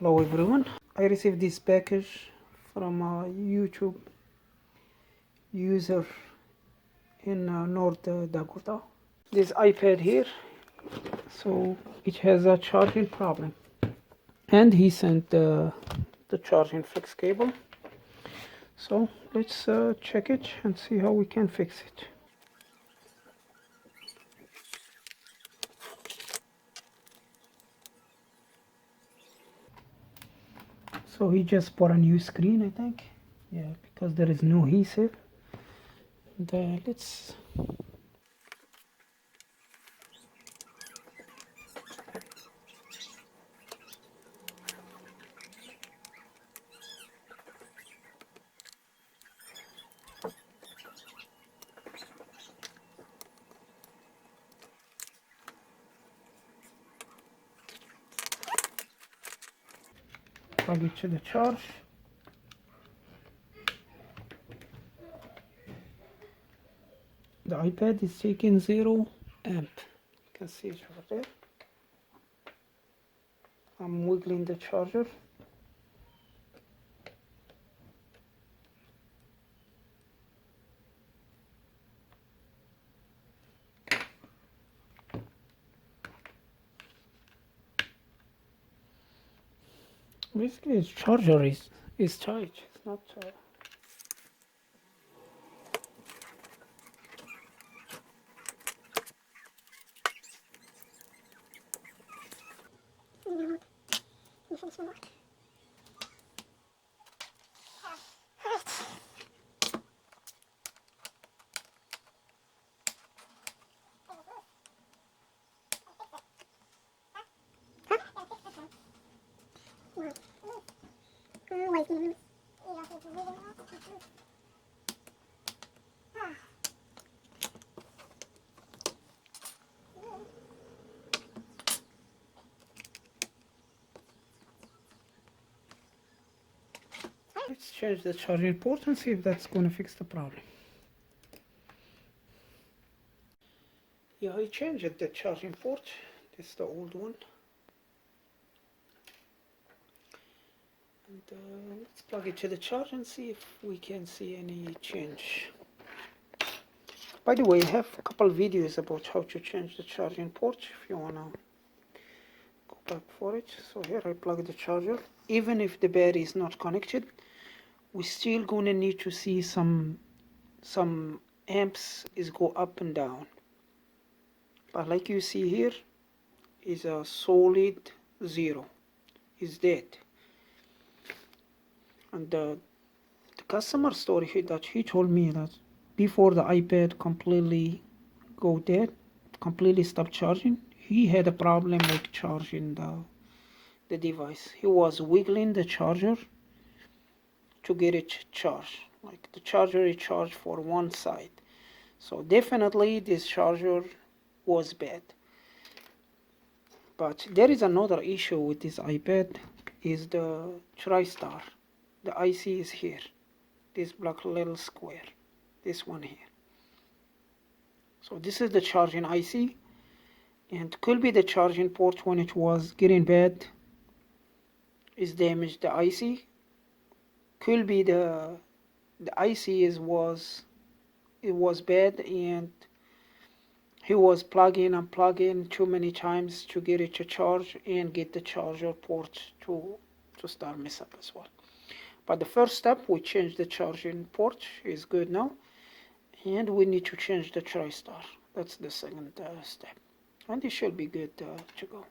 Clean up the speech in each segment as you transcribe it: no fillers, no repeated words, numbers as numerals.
Hello everyone, I received this package from a YouTube user in North Dakota. This iPad here, so it has a charging problem, and he sent the charging fix cable. So let's check it and see how we can fix it. So he just put a new screen, I think. Yeah, because there is no adhesive. And, let's plug it to the charge. The iPad is taking 0 amp. You can see it over there. I'm wiggling the charger. Basically, its charger is tight. It's not. Let's change the charging port and see if that's going to fix the problem. Yeah, I changed the charging port. This is the old one. And let's plug it to the charge and see if we can see any change. By the way, I have a couple videos about how to change the charging port if you want to go back for it. So here I plug the charger. Even if the battery is not connected, we're still going to need to see some amps is go up and down. But like you see here, is a solid 0. Is dead. And the customer story that he told me that before the iPad completely go dead, completely stop charging, he had a problem with charging the device. He was wiggling the charger to get it charged. Like the charger is charged for one side. So definitely this charger was bad. But there is another issue with this iPad, is the tristar. The IC is here. This black little square. This one here. So this is the charging IC. And could be the charging port when it was getting bad is damaged the IC. Could be the IC was bad and he was plugging and plugging too many times to get it to charge and get the charger port to start mess up as well. But the first step, we change the charging port, is good now, and we need to change the tristar. That's the second step, and it should be good to go.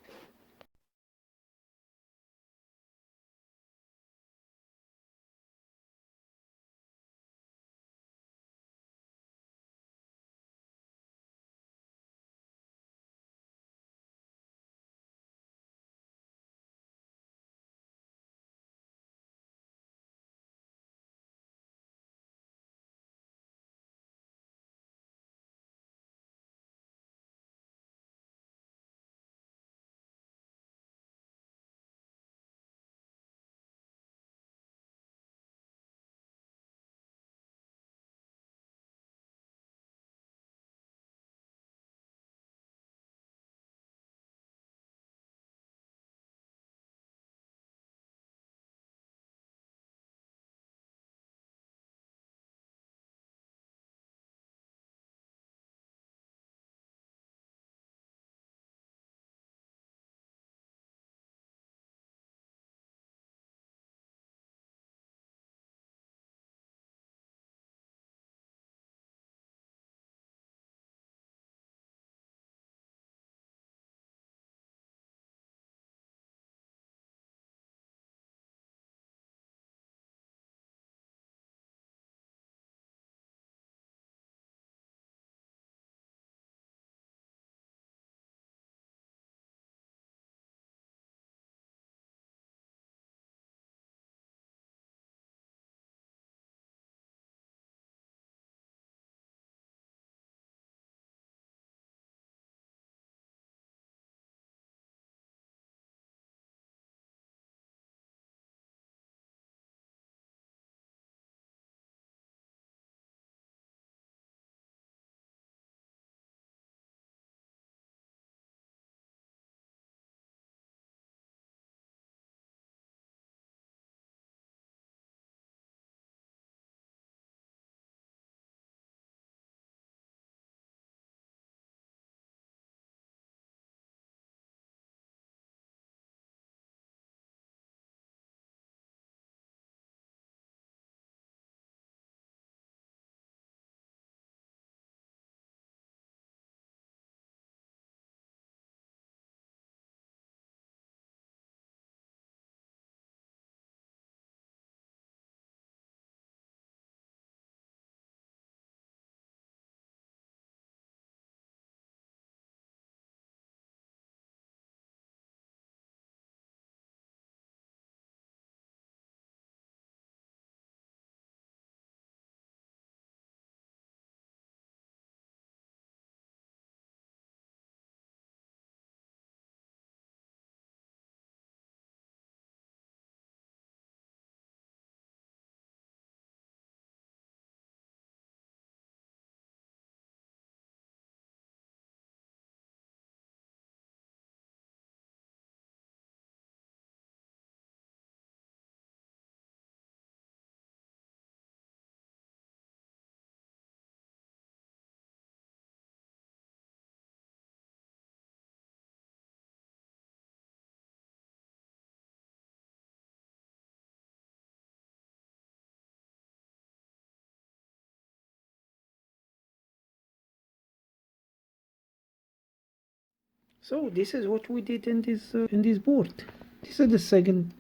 So this is what we did in this board. This is the second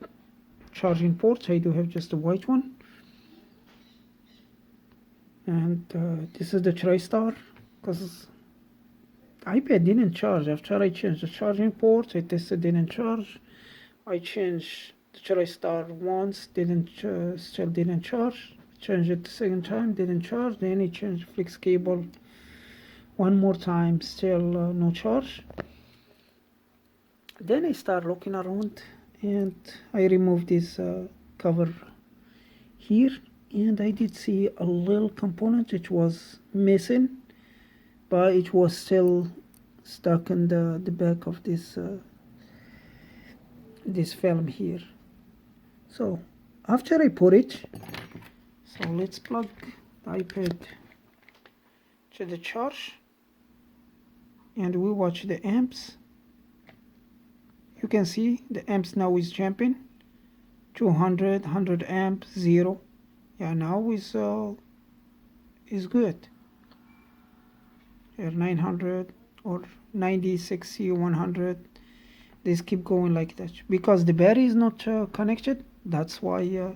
charging port. I do have just a white one, and this is the tristar, because iPad didn't charge. After I changed the charging port, I tested, didn't charge. I changed the tristar once, still didn't charge. Changed it the second time, didn't charge. Then I changed flex cable one more time, still no charge. Then I start looking around, and I removed this cover here, and I did see a little component which was missing, but it was still stuck in the back of this film here. So after I put it, so let's plug the iPad to the charge, and we watch the amps. You can see the amps now is jumping 200, 100 amps, 0. Yeah, now is good. Here 900 or 90, 60, 100. This keep going like that because the battery is not connected. That's why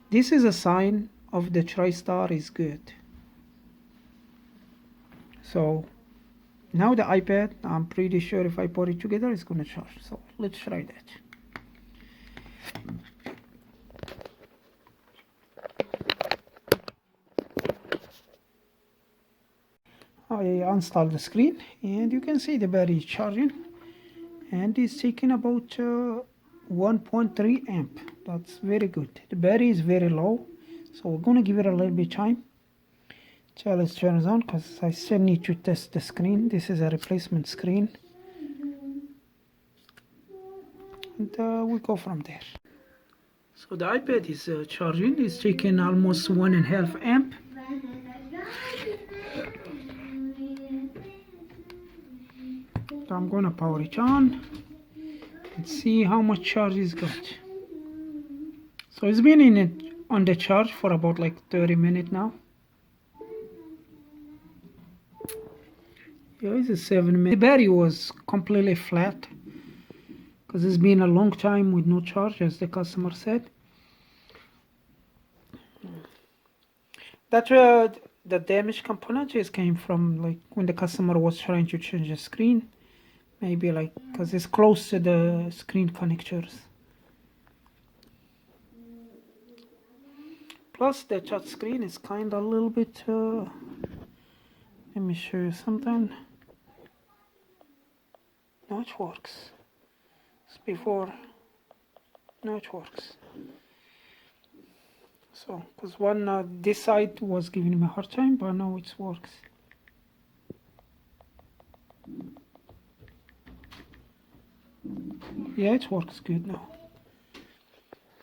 this is a sign of the tristar is good. So now the iPad, I'm pretty sure if I put it together, it's gonna charge. So let's try that. I installed the screen, and you can see the battery is charging, and it's taking about 1.3 amp. That's very good. The battery is very low, so we're gonna give it a little bit time till it turns on, because I still need to test the screen. This is a replacement screen, and we go from there. So the iPad is charging. It's taking almost 1.5 amp. So I'm gonna power it on and see how much charge it's got. So it's been in it on the charge for about like 30 minutes now. Yeah, it's a 7 minute. The battery was completely flat because it's been a long time with no charge, as the customer said. That's where the damaged component just came from, like when the customer was trying to change the screen. Maybe like because it's close to the screen connectors. Plus the touch screen is kind of a little bit, let me show you something. Now it works. It's before, now it works. So, because this side was giving me a hard time, but now it works. Yeah, it works good now.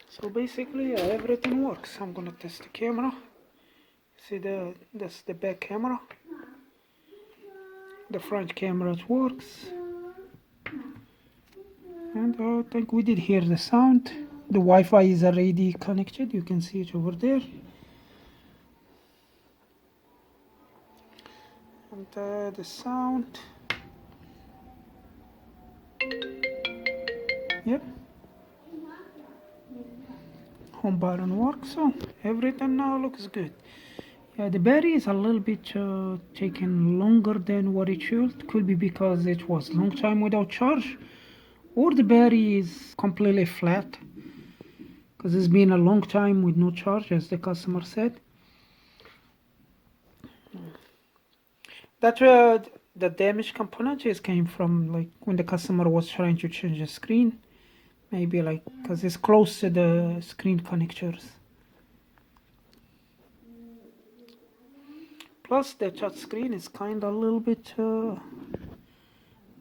So basically everything works. I'm gonna test the camera. See that's the back camera. The front camera, it works. And I think we did hear the sound. The Wi-Fi is already connected. You can see it over there. And the sound. Yep. Home button works, so everything now looks good. Yeah, the battery is a little bit taking longer than what it should. Could be because it was long time without charge, or the battery is completely flat because it's been a long time with no charge, as the customer said. That's where the damaged component just came from, like when the customer was trying to change the screen. Maybe like because it's close to the screen connectors. Plus the touch screen is kind of a little bit, let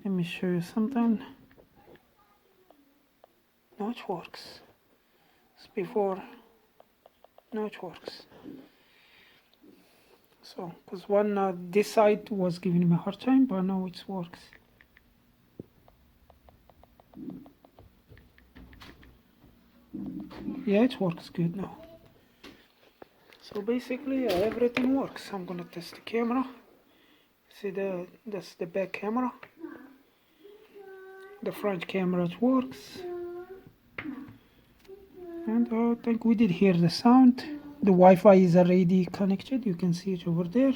me show you something. Now it works. It's before, now it works. So, because this side was giving me a hard time, but now it works. Yeah, it works good now. So basically everything works. I'm gonna test the camera. See that's the back camera. the front camera works, and I think we did hear the sound. The Wi-Fi is already connected, you can see it over there.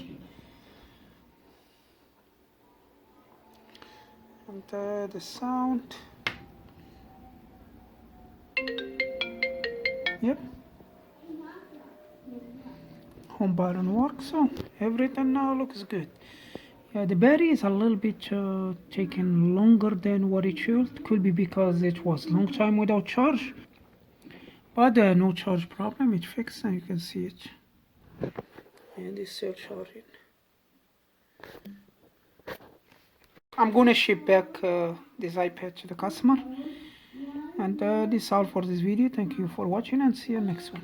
And the sound, yep, home button works, so everything now looks good. Yeah, the battery is a little bit taking longer than what it should. Could be because it was long time without charge, but no charge problem, it's fixed and you can see it. And it's still charging. I'm gonna ship back this iPad to the customer. And this is all for this video. Thank you for watching and see you next one.